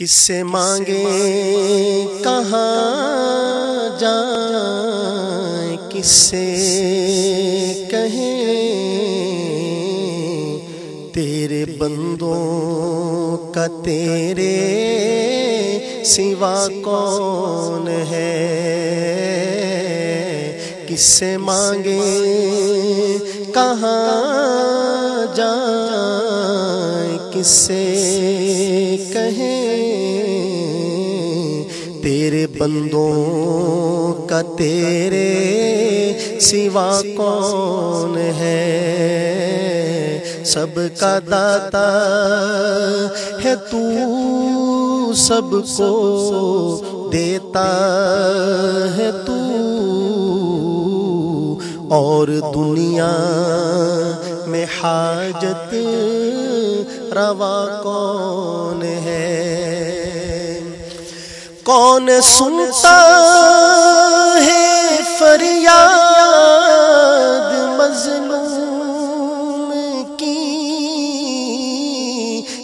کس سے مانگے کہاں جائیں، کس سے کہیں تیرے بندوں کا تیرے سوا کون ہے؟ کس سے مانگے کہاں جائیں، کس سے کہیں تیرے بندوں کا تیرے سوا کون ہے؟ سب کا داتا ہے تو، سب کو دیتا ہے تو، اور دنیا میں حاجت روا کون ہے؟ کون سنتا ہے فریاد مظلوم کی؟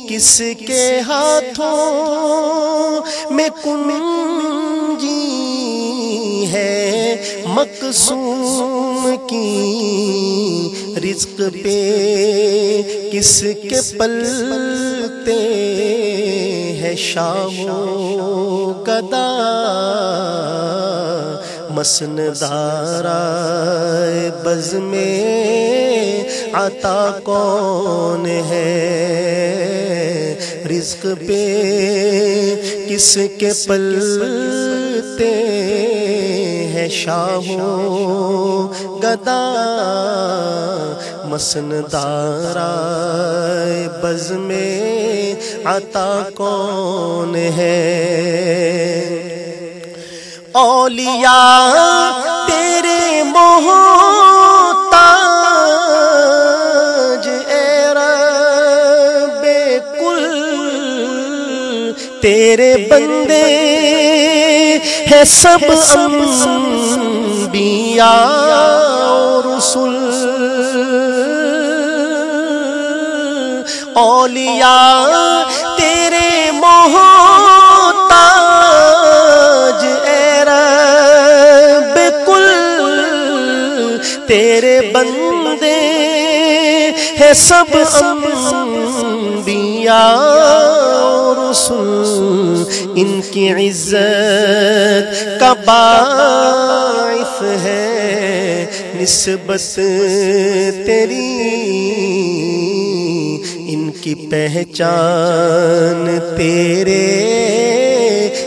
کس کے ہاتھوں میں کنجی ہے مقسوم کی؟ رزق پہ کس کے پلتے ہے شاہ و گدا؟ مسندارہ بز میں عطا کون ہے؟ رزق پہ کس کے پلتے ہے شاہ و گدا؟ مسندارہ بز میں عطا کون ہے؟ اولیاء تیرے محتاج اے رب کل، تیرے بندے ہے سب انبیاء اور رسل۔ اولیاء تیرے محتاج اے رب کل، تیرے بندے ہے سب انبیاء اور رسل۔ ان کی عزت کا باعث ہے نسبت تیری، ان کی پہچان تیرے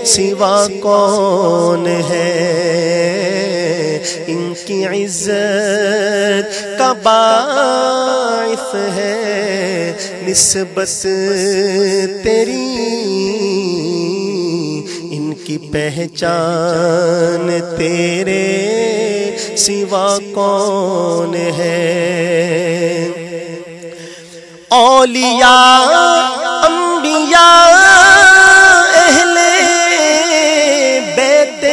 سوا کون ہے؟ ان کی عزت کا باعث ہے نسبت تیری، ان کی پہچان تیرے سوا کون ہے؟ اولیاء انبیاء اہل بیت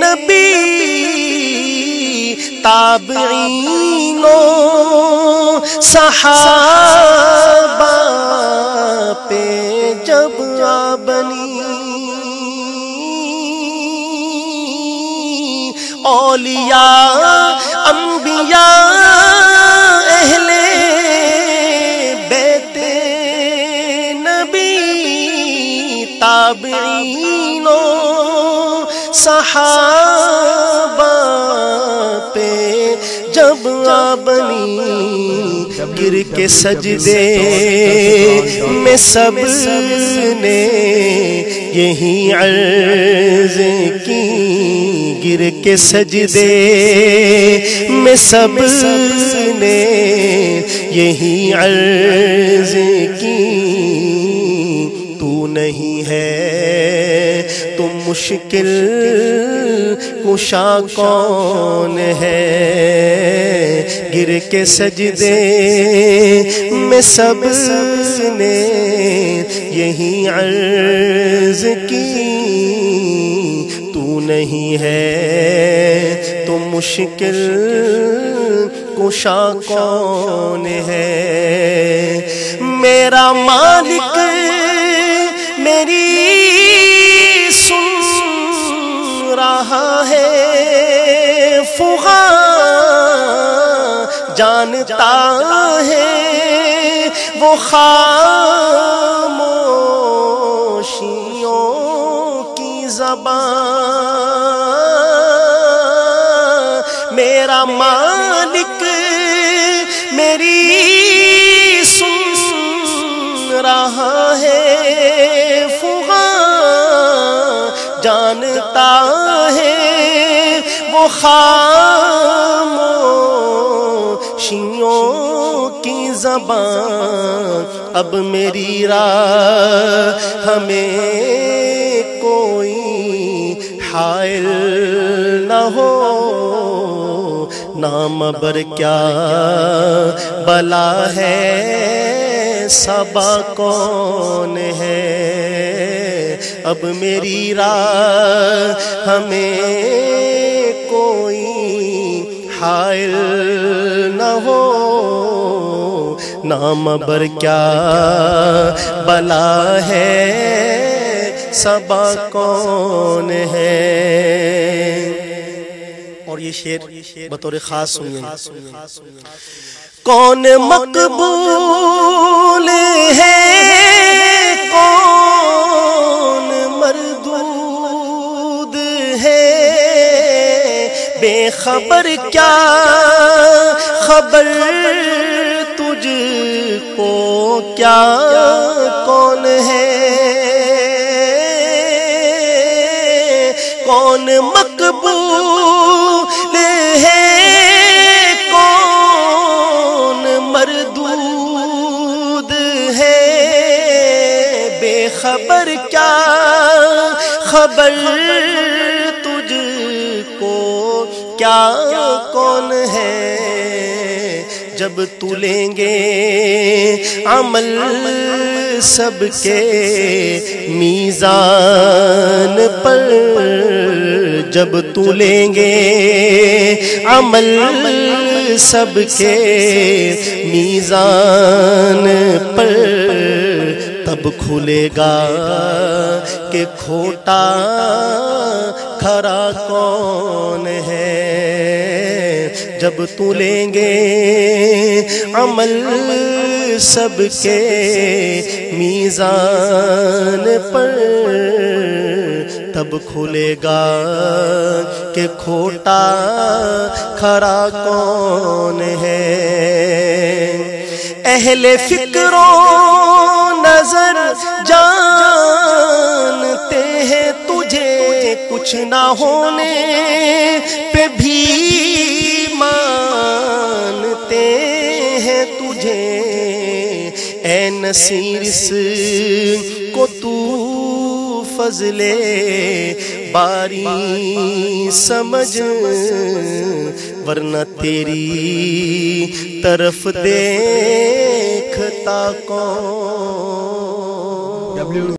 نبی، تابعین و صحابہ پہ جب بنی، اولیاء انبیاء اہل بیت نبی، تابعین و صحابہ پہ جب بنی، گر کے سجدے میں سب نے یہی عرض کی، گر کے سجدے میں سب نے یہی عرض کی، تو نہیں ہے تو مشکل کشا کون ہے؟ گر کے سجدے میں سب نے یہی عرض کی، تو نہیں ہے تو مشکل کشا کون ہے؟ میرا مالک جانتا ہے وہ خاموشیوں کی زبان، میرا مالک میری سن رہا ہے فغاں، جانتا ہے وہ خاموشیوں کی زبان، اب میری راہ ہمیں کوئی حائل نہ ہو، نام بر کیا بلا ہے صبا کون ہے، اب میری راہ ہمیں کوئی حائل نہ ہو، نام بر کیا بلا ہے صبا کون ہے۔ اور یہ شعر بطور خاص سنیے، کون مقبول ہے کون مردود ہے، بے خبر کیا خبر تجھ کو کیا کون ہے، کون مقبول ہے کون مردود ہے، بے خبر کیا خبر تجھ کو کیا کون ہے، جب تو لیں گے عمل سب کے میزان پر، جب تو لیں گے عمل سب کے میزان پر، تب کھلے گا کہ کھوٹا کھرا کون ہے، جب تو لیں گے عمل سب کے میزان پر، تب کھلے گا کہ کھوٹا کھرا کون ہے۔ اہل فکر و نظر جانتے ہیں تجھے کچھ نہ ہونے پہ بھی مانتے ہیں تجھے، اے نصیر اس کو تو فضل باری سمجھ، ورنہ تیری طرف دیکھتا کون۔